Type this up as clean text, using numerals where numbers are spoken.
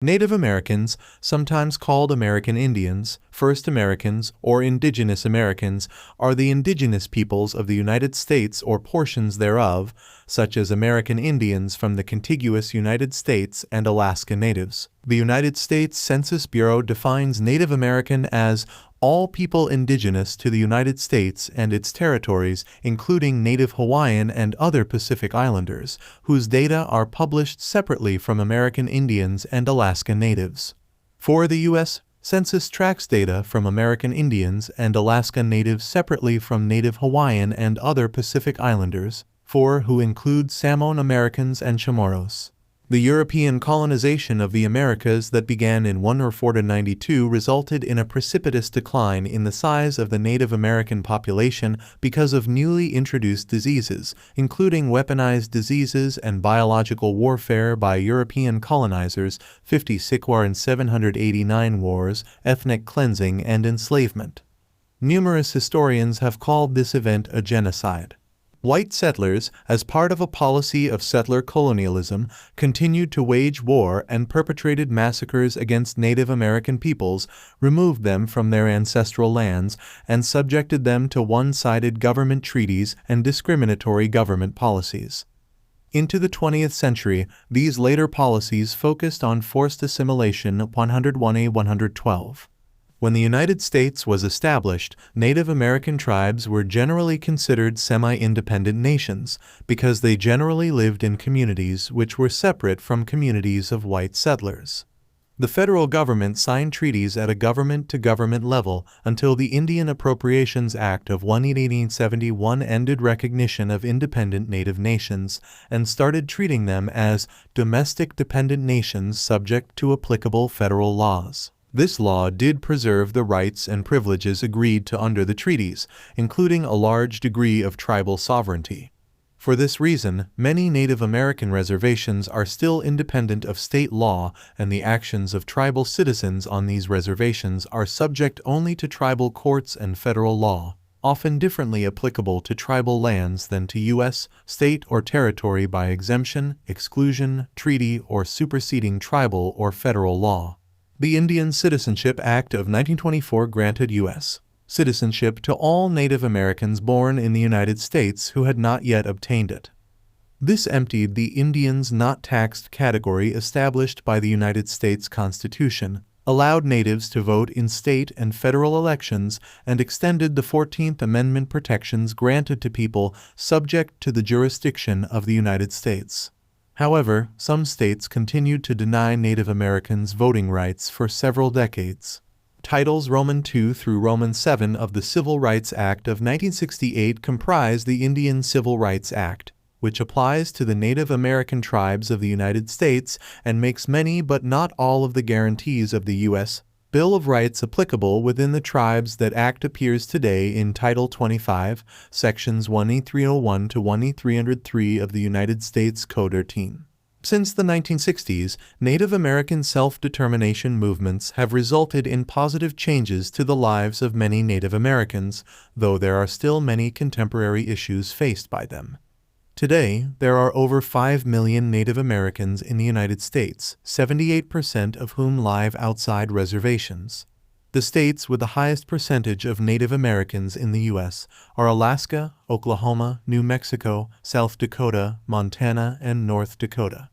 Native Americans, sometimes called American Indians, First Americans, or Indigenous Americans, are the indigenous peoples of the United States or portions thereof, such as American Indians from the contiguous United States and Alaska Natives. The United States Census Bureau defines Native American as all people indigenous to the United States and its territories, including Native Hawaiian and other Pacific Islanders, whose data are published separately from American Indians and Alaska Natives. For the U.S. Census tracks data from American Indians and Alaska Natives separately from Native Hawaiian and other Pacific Islanders, who include Samoan Americans and Chamorros. The European colonization of the Americas that began in 1492 resulted in a precipitous decline in the size of the Native American population because of newly introduced diseases, including weaponized diseases and biological warfare by European colonizers, 50 Sikwar and 789 wars, ethnic cleansing, and enslavement. Numerous historians have called this event a genocide. White settlers, as part of a policy of settler colonialism, continued to wage war and perpetrated massacres against Native American peoples, removed them from their ancestral lands, and subjected them to one-sided government treaties and discriminatory government policies. Into the 20th century, these later policies focused on forced assimilation 101A-112. When the United States was established, Native American tribes were generally considered semi-independent nations because they generally lived in communities which were separate from communities of white settlers. The federal government signed treaties at a government-to-government level until the Indian Appropriations Act of 1871 ended recognition of independent Native nations and started treating them as domestic dependent nations subject to applicable federal laws. This law did preserve the rights and privileges agreed to under the treaties, including a large degree of tribal sovereignty. For this reason, many Native American reservations are still independent of state law, and the actions of tribal citizens on these reservations are subject only to tribal courts and federal law, often differently applicable to tribal lands than to U.S., state, or territory by exemption, exclusion, treaty, or superseding tribal or federal law. The Indian Citizenship Act of 1924 granted U.S. citizenship to all Native Americans born in the United States who had not yet obtained it. This emptied the Indians not taxed category established by the United States Constitution, allowed natives to vote in state and federal elections, and extended the 14th Amendment protections granted to people subject to the jurisdiction of the United States. However, some states continued to deny Native Americans voting rights for several decades. Titles Roman II through Roman VII of the Civil Rights Act of 1968 comprise the Indian Civil Rights Act, which applies to the Native American tribes of the United States and makes many but not all of the guarantees of the U.S. Bill of Rights applicable within the tribes. That act appears today in Title 25, Sections 1E301 to 1E303 of the United States Code 13. Since the 1960s, Native American self-determination movements have resulted in positive changes to the lives of many Native Americans, though there are still many contemporary issues faced by them. Today, there are over 5 million Native Americans in the United States, 78% of whom live outside reservations. The states with the highest percentage of Native Americans in the U.S. are Alaska, Oklahoma, New Mexico, South Dakota, Montana, and North Dakota.